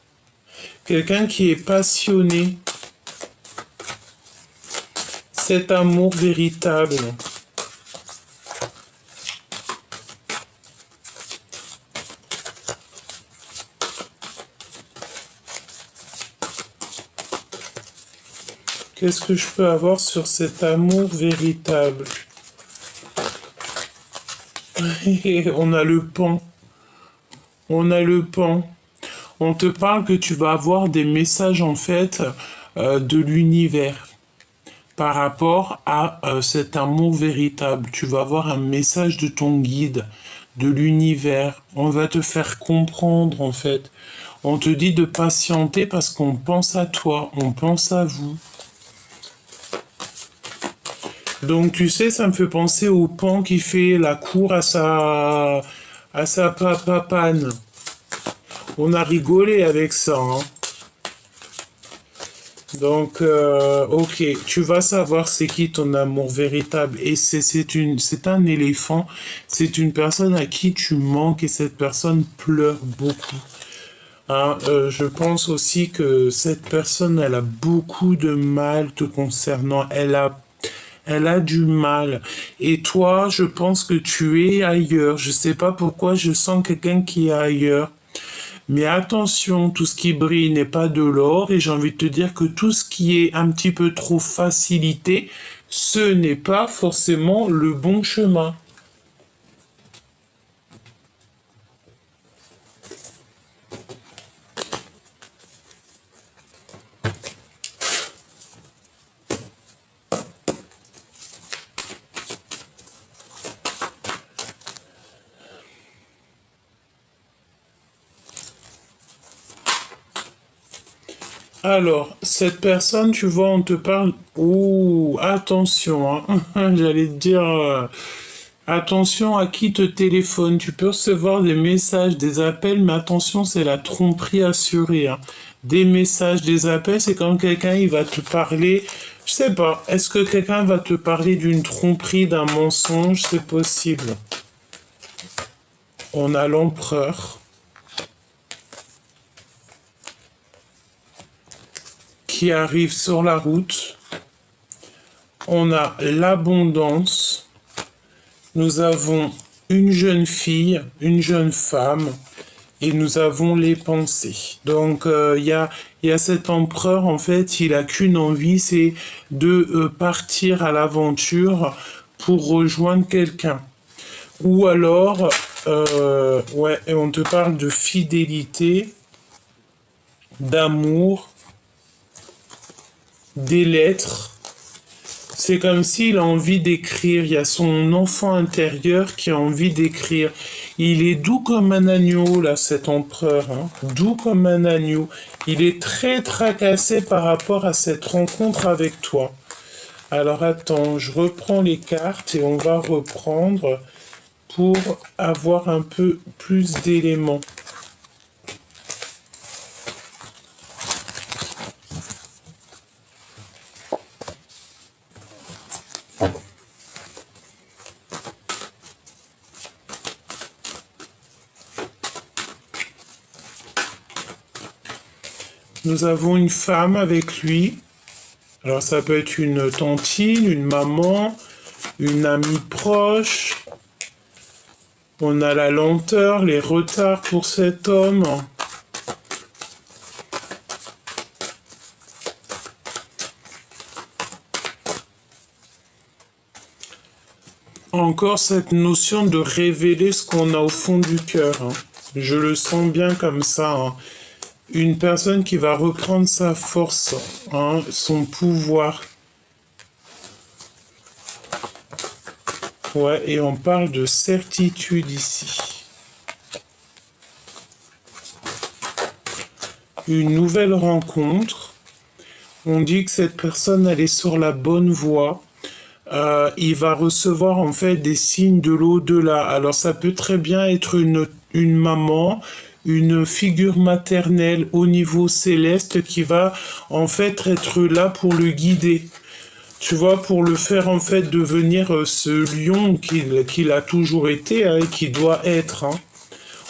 quelqu'un qui est passionné, cet amour véritable. Qu'est-ce que je peux avoir sur cet amour véritable? On a le pan. On a le pan. On te parle que tu vas avoir des messages en fait de l'univers par rapport à cet amour véritable. Tu vas avoir un message de ton guide, de l'univers. On va te faire comprendre en fait. On te dit de patienter parce qu'on pense à toi, on pense à vous. Donc tu sais, ça me fait penser au pan qui fait la cour à sa papane. On a rigolé avec ça, hein. Donc, ok, tu vas savoir c'est qui ton amour véritable. Et c'est un éléphant, c'est une personne à qui tu manques et cette personne pleure beaucoup. Hein, je pense aussi que cette personne, elle a beaucoup de mal te concernant. Elle a du mal. Et toi, je pense que tu es ailleurs. Je sais pas pourquoi je sens quelqu'un qui est ailleurs. Mais attention, tout ce qui brille n'est pas de l'or, et j'ai envie de te dire que tout ce qui est un petit peu trop facilité, ce n'est pas forcément le bon chemin. Alors, cette personne, tu vois, on te parle... Ouh, attention, hein. J'allais te dire... attention à qui te téléphone. Tu peux recevoir des messages, des appels, mais attention, c'est la tromperie assurée, hein. Des messages, des appels, c'est quand quelqu'un il va te parler. Je sais pas. Est-ce que quelqu'un va te parler d'une tromperie, d'un mensonge? C'est possible. On a l'empereur qui arrive sur la route. On a l'abondance. Nous avons une jeune fille, une jeune femme, et nous avons les pensées. Donc il y a cet empereur, en fait, il a qu'une envie, c'est de partir à l'aventure pour rejoindre quelqu'un. Ou alors, ouais, et on te parle de fidélité, d'amour, des lettres. C'est comme s'il a envie d'écrire. Il y a son enfant intérieur qui a envie d'écrire. Il est doux comme un agneau, là, cet empereur, hein. Doux comme un agneau. Il est très tracassé par rapport à cette rencontre avec toi. Alors attends, je reprends les cartes et on va reprendre pour avoir un peu plus d'éléments. Nous avons une femme avec lui. Alors ça peut être une tantine, une maman, une amie proche. On a la lenteur, les retards pour cet homme. Encore cette notion de révéler ce qu'on a au fond du cœur. Je le sens bien comme ça. Une personne qui va reprendre sa force, son pouvoir. Ouais, et on parle de certitude ici. Une nouvelle rencontre. On dit que cette personne, elle est sur la bonne voie. Il va recevoir en fait des signes de l'au-delà. Alors ça peut très bien être une maman, une figure maternelle au niveau céleste qui va en fait être là pour le guider. Tu vois, pour le faire en fait devenir ce lion qu'il a toujours été et qui doit être.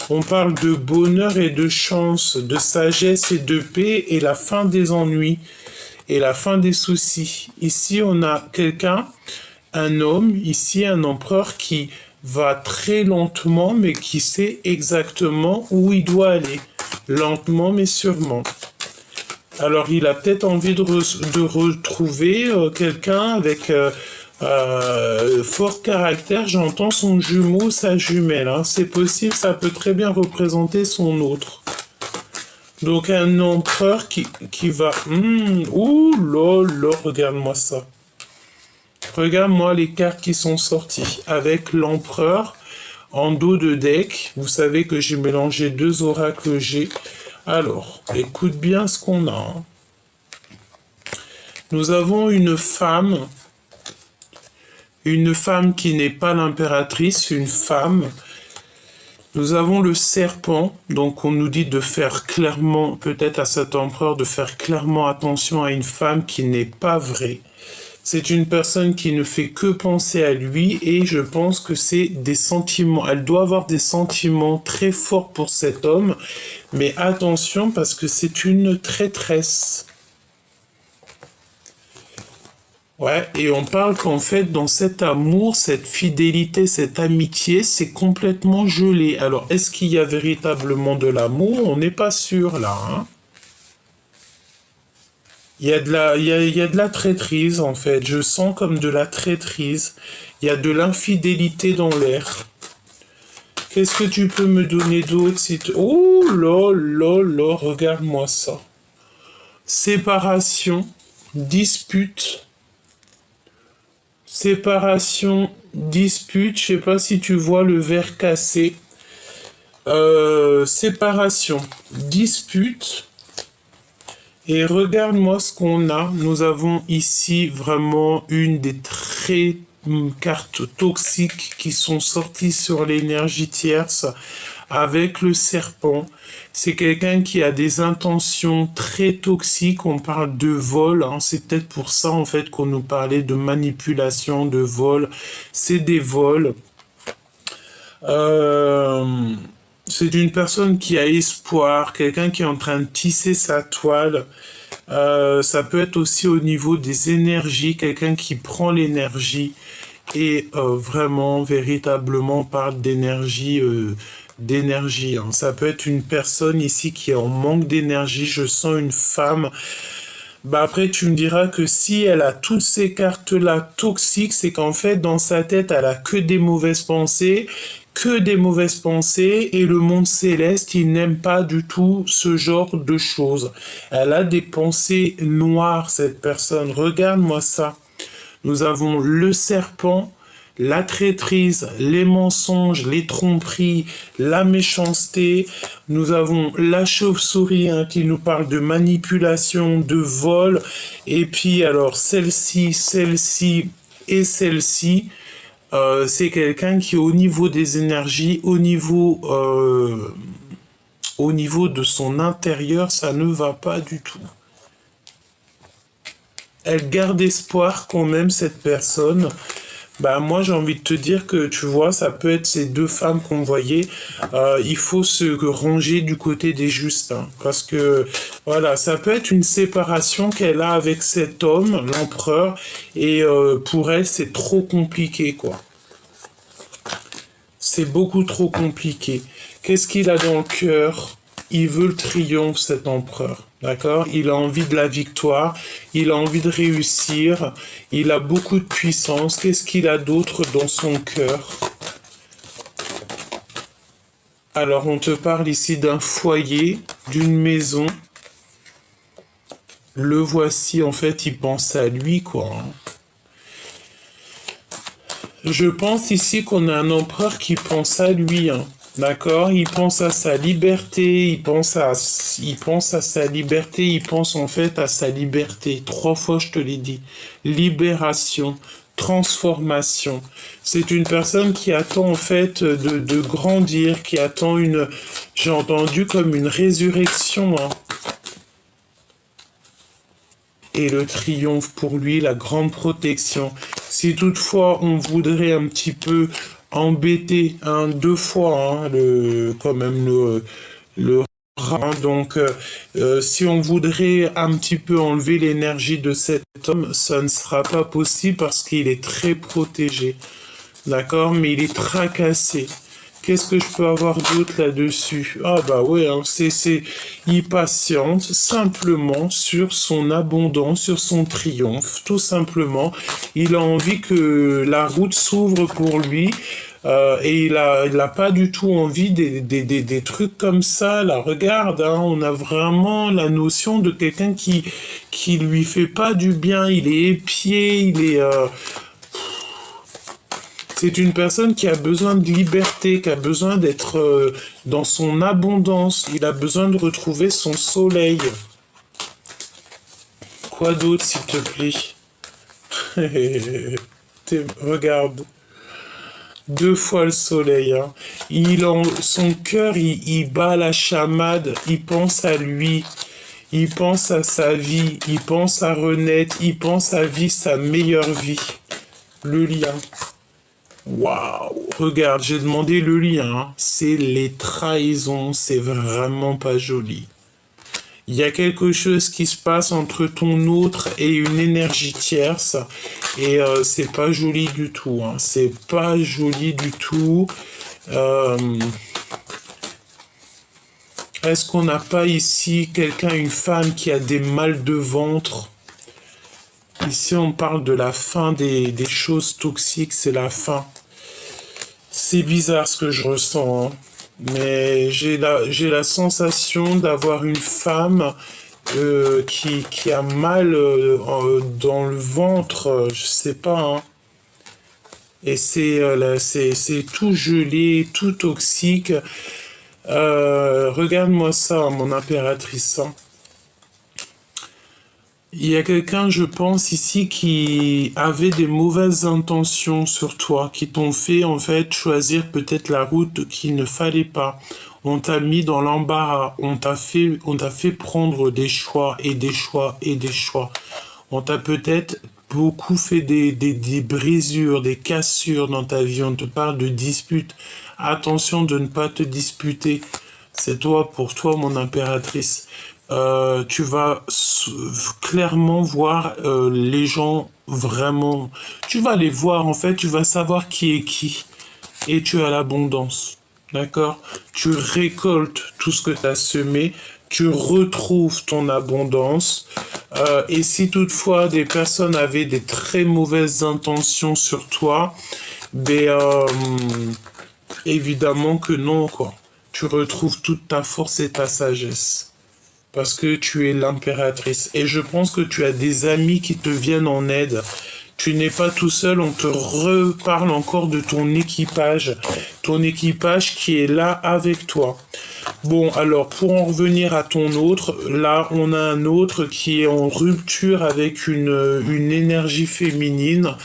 On parle de bonheur et de chance, de sagesse et de paix et la fin des ennuis et la fin des soucis. Ici, on a quelqu'un, un homme, ici un empereur qui va très lentement mais qui sait exactement où il doit aller. Lentement mais sûrement. Alors, il a peut-être envie de retrouver quelqu'un avec fort caractère. J'entends son jumeau, sa jumelle. C'est possible, ça peut très bien représenter son autre. Donc, un empereur qui va... ouh là là, regarde-moi ça. Regarde-moi les cartes qui sont sorties. Avec l'empereur en dos de deck. Vous savez que j'ai mélangé deux oracles G. Alors, écoute bien ce qu'on a. Nous avons une femme qui n'est pas l'impératrice, une femme. Nous avons le serpent, donc on nous dit de faire clairement, peut-être à cet empereur, de faire clairement attention à une femme qui n'est pas vraie. C'est une personne qui ne fait que penser à lui et je pense que c'est des sentiments. Elle doit avoir des sentiments très forts pour cet homme, mais attention parce que c'est une traîtresse. Ouais, et on parle qu'en fait, dans cet amour, cette fidélité, cette amitié, c'est complètement gelé. Alors, est-ce qu'il y a véritablement de l'amour? On n'est pas sûr là. Il y a de la traîtrise, en fait. Je sens comme de la traîtrise. Il y a de l'infidélité dans l'air. Qu'est-ce que tu peux me donner d'autre si tu... Oh là là là, regarde-moi ça. Séparation, dispute. Séparation, dispute. Je sais pas si tu vois le verre cassé. Séparation, dispute. Et regarde-moi ce qu'on a. Nous avons ici vraiment une des très cartes toxiques qui sont sorties sur l'énergie tierce avec le serpent. C'est quelqu'un qui a des intentions très toxiques. On parle de vol. C'est peut-être pour ça en fait qu'on nous parlait de manipulation, de vol. C'est des vols. C'est une personne qui a espoir, quelqu'un qui est en train de tisser sa toile. Ça peut être aussi au niveau des énergies, quelqu'un qui prend l'énergie et vraiment, véritablement parle d'énergie. Ça peut être une personne ici qui est en manque d'énergie. Je sens une femme. Après, tu me diras que si elle a toutes ces cartes-là toxiques, c'est qu'en fait, dans sa tête, elle a que des mauvaises pensées et le monde céleste, il n'aime pas du tout ce genre de choses. Elle a des pensées noires, cette personne. Regarde-moi ça. Nous avons le serpent, la traîtrise, les mensonges, les tromperies, la méchanceté. Nous avons la chauve-souris qui nous parle de manipulation, de vol. Et puis alors celle-ci et celle-ci. C'est quelqu'un qui, au niveau des énergies, au niveau de son intérieur, ça ne va pas du tout. Elle garde espoir quand même, cette personne, Bah moi j'ai envie de te dire que tu vois, ça peut être ces deux femmes qu'on voyait. Il faut se ranger du côté des justes, hein, parce que voilà, ça peut être une séparation qu'elle a avec cet homme, l'empereur, et pour elle c'est trop compliqué quoi. C'est beaucoup trop compliqué. Qu'est-ce qu'il a dans le cœur? Il veut le triomphe, cet empereur. D'accord? Il a envie de la victoire, il a envie de réussir, il a beaucoup de puissance. Qu'est-ce qu'il a d'autre dans son cœur? Alors, on te parle ici d'un foyer, d'une maison. Le voici, en fait, il pense à lui, quoi, hein. Je pense ici qu'on a un empereur qui pense à lui, hein. D'accord? Il pense à sa liberté, il pense à sa liberté, il pense en fait à sa liberté. Trois fois, je te l'ai dit. Libération, transformation. C'est une personne qui attend en fait de grandir, qui attend une, j'ai entendu comme une résurrection, hein. Et le triomphe pour lui, la grande protection. Si toutefois on voudrait un petit peu embêter deux fois quand même le rat, hein, donc si on voudrait un petit peu enlever l'énergie de cet homme, ça ne sera pas possible parce qu'il est très protégé, d'accord, mais il est tracassé. Qu'est-ce que je peux avoir d'autre là-dessus? Ah bah ouais, hein, il patiente simplement sur son abondance, sur son triomphe, tout simplement. Il a envie que la route s'ouvre pour lui. Et il a pas du tout envie des trucs comme ça. Là, regarde, hein, on a vraiment la notion de quelqu'un qui lui fait pas du bien. Il est épié, c'est une personne qui a besoin de liberté, qui a besoin d'être dans son abondance. Il a besoin de retrouver son soleil. Quoi d'autre, s'il te plaît? Regarde. Deux fois le soleil, hein. Son cœur, il bat la chamade. Il pense à lui. Il pense à sa vie. Il pense à renaître. Il pense à vivre sa meilleure vie. Le lien. Waouh, regarde, j'ai demandé le lien, hein. C'est les trahisons, c'est vraiment pas joli. Il y a quelque chose qui se passe entre ton autre et une énergie tierce et c'est pas joli du tout, hein. C'est pas joli du tout. Euh, Est-ce qu'on n'a pas ici quelqu'un, une femme qui a des mal de ventre? Ici, on parle de la fin des choses toxiques, c'est la fin. C'est bizarre ce que je ressens, hein. Mais j'ai la sensation d'avoir une femme qui a mal dans le ventre, je sais pas, hein. Et c'est tout gelé, tout toxique. Regarde-moi ça, mon impératrice, hein. Il y a quelqu'un, je pense, ici qui avait des mauvaises intentions sur toi, qui t'ont fait, en fait, choisir peut-être la route qu'il ne fallait pas. On t'a mis dans l'embarras, on t'a fait prendre des choix et des choix et des choix. On t'a peut-être beaucoup fait des brisures, des cassures dans ta vie. On te parle de disputes. Attention de ne pas te disputer. C'est toi, pour toi, mon impératrice. Tu vas clairement voir les gens vraiment. Tu vas les voir, en fait, tu vas savoir qui est qui. Et tu as l'abondance. D'accord? Tu récoltes tout ce que tu as semé. Tu retrouves ton abondance. Et si toutefois des personnes avaient des très mauvaises intentions sur toi, ben, évidemment que non, quoi. Tu retrouves toute ta force et ta sagesse. Parce que tu es l'impératrice. Et je pense que tu as des amis qui te viennent en aide. Tu n'es pas tout seul, on te reparle encore de ton équipage. Ton équipage qui est là avec toi. Bon, alors, pour en revenir à ton autre, là, on a un autre qui est en rupture avec une énergie féminine.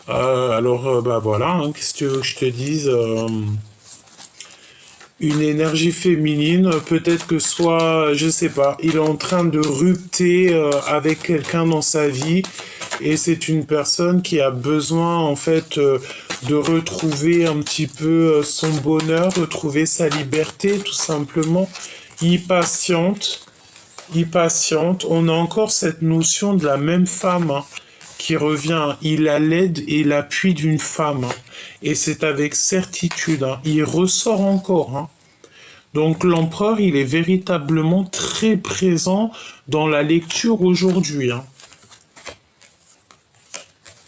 Bah voilà, hein, qu'est-ce que tu veux que je te dise? une énergie féminine, peut-être que soit, je sais pas, il est en train de rupter avec quelqu'un dans sa vie et c'est une personne qui a besoin en fait de retrouver un petit peu son bonheur, retrouver sa liberté tout simplement. Impatiente, impatiente. On a encore cette notion de la même femme hein, qui revient. Il a l'aide et l'appui d'une femme. Hein. Et c'est avec certitude. Hein. Il ressort encore. Hein. Donc l'empereur, il est véritablement très présent dans la lecture aujourd'hui. Hein.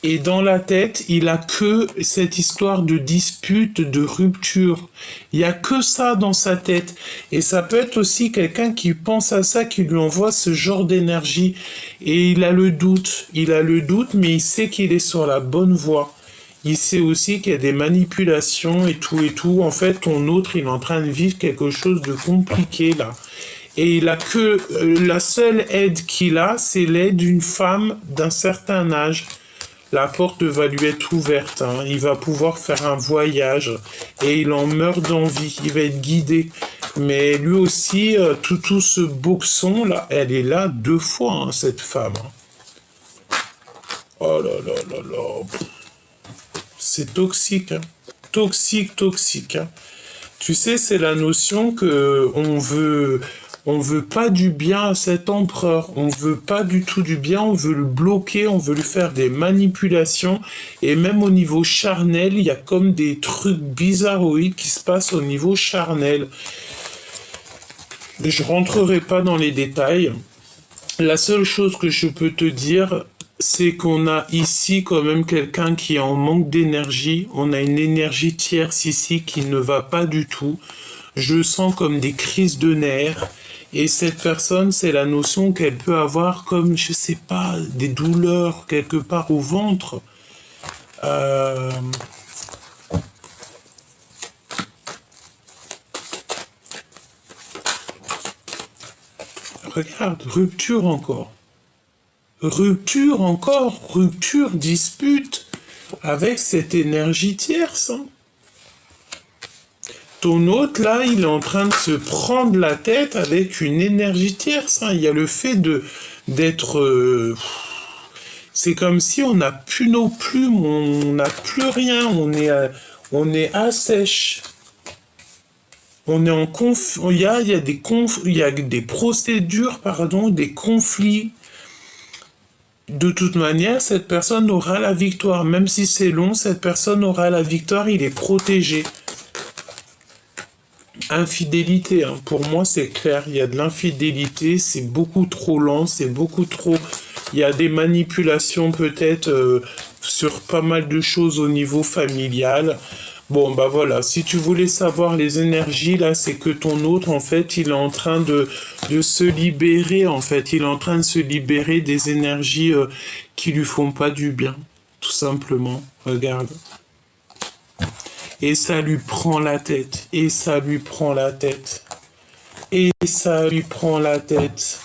Et dans la tête, il a que cette histoire de dispute, de rupture. Il y a que ça dans sa tête. Et ça peut être aussi quelqu'un qui pense à ça, qui lui envoie ce genre d'énergie. Et il a le doute. Il a le doute, mais il sait qu'il est sur la bonne voie. Il sait aussi qu'il y a des manipulations et tout et tout. En fait, ton autre, il est en train de vivre quelque chose de compliqué là. Et il a que la seule aide qu'il a, c'est l'aide d'une femme d'un certain âge. La porte va lui être ouverte, hein. Il va pouvoir faire un voyage et il en meurt d'envie, il va être guidé. Mais lui aussi, tout ce boxon là, elle est là 2 fois, hein, cette femme. Oh là là là là, c'est toxique, hein. Toxique, toxique. Hein. Tu sais, c'est la notion que on veut pas du bien à cet empereur. On veut pas du tout du bien. On veut le bloquer. On veut lui faire des manipulations. Et même au niveau charnel, il y a comme des trucs bizarroïdes qui se passent au niveau charnel. Je rentrerai pas dans les détails. La seule chose que je peux te dire, c'est qu'on a ici quand même quelqu'un qui est en manque d'énergie. On a une énergie tierce ici qui ne va pas du tout. Je sens comme des crises de nerfs. Et cette personne, c'est la notion qu'elle peut avoir comme, je sais pas, des douleurs quelque part au ventre. Regarde, rupture encore. Rupture encore, rupture, dispute avec cette énergie tierce. Hein. Ton hôte, là, il est en train de se prendre la tête avec une énergie tierce. Hein. Il y a le fait d'être... c'est comme si on n'a plus nos plumes, on n'a plus rien, on est assèche. On est en il y a il y a des procédures, pardon, des conflits. De toute manière, cette personne aura la victoire. Même si c'est long, cette personne aura la victoire, il est protégé. Infidélité, hein. Pour moi c'est clair, il y a de l'infidélité, c'est beaucoup trop lent, c'est beaucoup trop... Il y a des manipulations peut-être sur pas mal de choses au niveau familial. Bon bah voilà, si tu voulais savoir les énergies là, c'est que ton autre en fait, il est en train de se libérer en fait, il est en train de se libérer des énergies qui lui font pas du bien, tout simplement, regarde. Et ça lui prend la tête, et ça lui prend la tête, et ça lui prend la tête.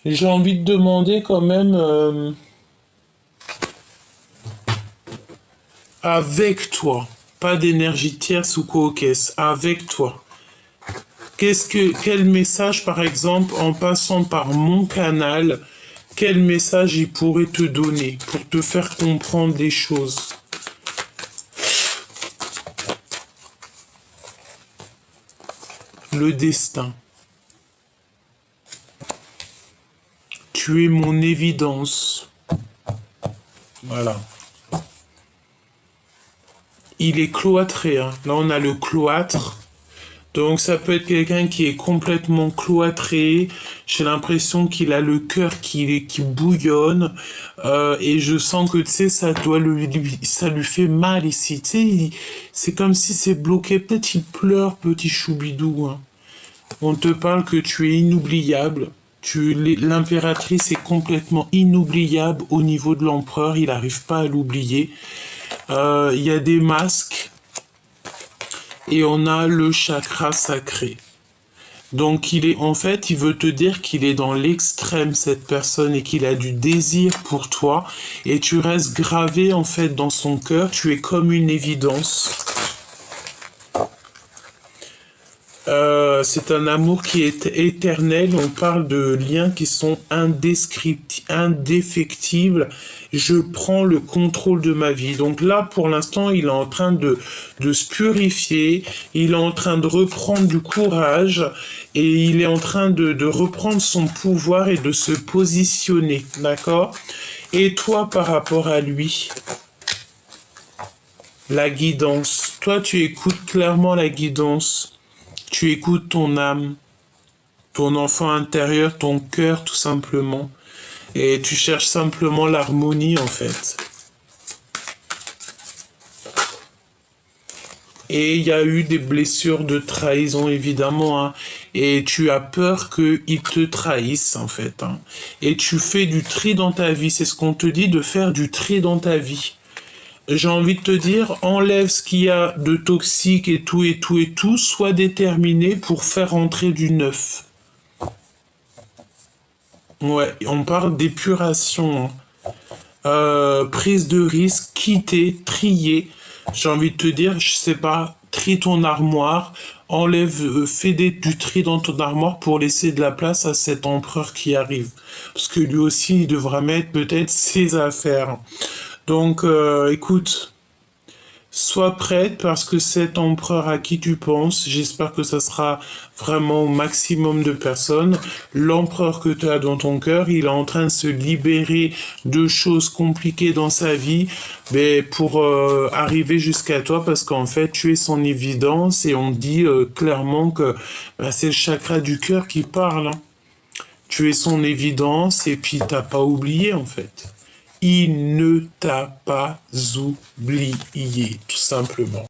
J'ai envie de demander quand même, avec toi, pas d'énergie tierce ou coquesse, avec toi. Quel message, par exemple, en passant par mon canal, quel message il pourrait te donner pour te faire comprendre des choses? Le destin. Tu es mon évidence. Voilà. Il est cloîtré. Hein. Là, on a le cloître. Donc, ça peut être quelqu'un qui est complètement cloîtré. J'ai l'impression qu'il a le cœur qui bouillonne. Et je sens que, tu sais, ça lui fait mal ici. Tu sais, c'est comme si c'est bloqué. Peut-être il pleure, petit choubidou. Hein. On te parle que tu es inoubliable. L'impératrice est complètement inoubliable au niveau de l'empereur. Il n'arrive pas à l'oublier. Il y a des masques. Et on a le chakra sacré. Donc en fait, il veut te dire qu'il est dans l'extrême, cette personne, et qu'il a du désir pour toi. Et tu restes gravé, en fait, dans son cœur. Tu es comme une évidence. C'est un amour qui est éternel. On parle de liens qui sont indéfectibles. Je prends le contrôle de ma vie. Donc là, pour l'instant, il est en train de se purifier. Il est en train de reprendre du courage. Et il est en train de reprendre son pouvoir et de se positionner. D'accord? Et toi, par rapport à lui, la guidance. Toi, tu écoutes clairement la guidance. Tu écoutes ton âme, ton enfant intérieur, ton cœur tout simplement. Et tu cherches simplement l'harmonie en fait. Et il y a eu des blessures de trahison évidemment. Hein. Et tu as peur qu'ils te trahissent en fait. Hein. Et tu fais du tri dans ta vie. C'est ce qu'on te dit de faire du tri dans ta vie. J'ai envie de te dire, enlève ce qu'il y a de toxique et tout, et tout, et tout, sois déterminé pour faire entrer du neuf. Ouais, on parle d'épuration. Prise de risque, quitter, trier. J'ai envie de te dire, je sais pas, trie ton armoire, enlève, fais du tri dans ton armoire pour laisser de la place à cet empereur qui arrive. Parce que lui aussi, il devra mettre peut-être ses affaires. Donc, écoute, sois prête parce que cet empereur à qui tu penses, j'espère que ça sera vraiment au maximum de personnes. L'empereur que tu as dans ton cœur, il est en train de se libérer de choses compliquées dans sa vie mais pour arriver jusqu'à toi parce qu'en fait, tu es son évidence et on dit clairement que c'est le chakra du cœur qui parle. Hein. Tu es son évidence et puis t'as pas oublié en fait. Il ne t'a pas oublié, tout simplement.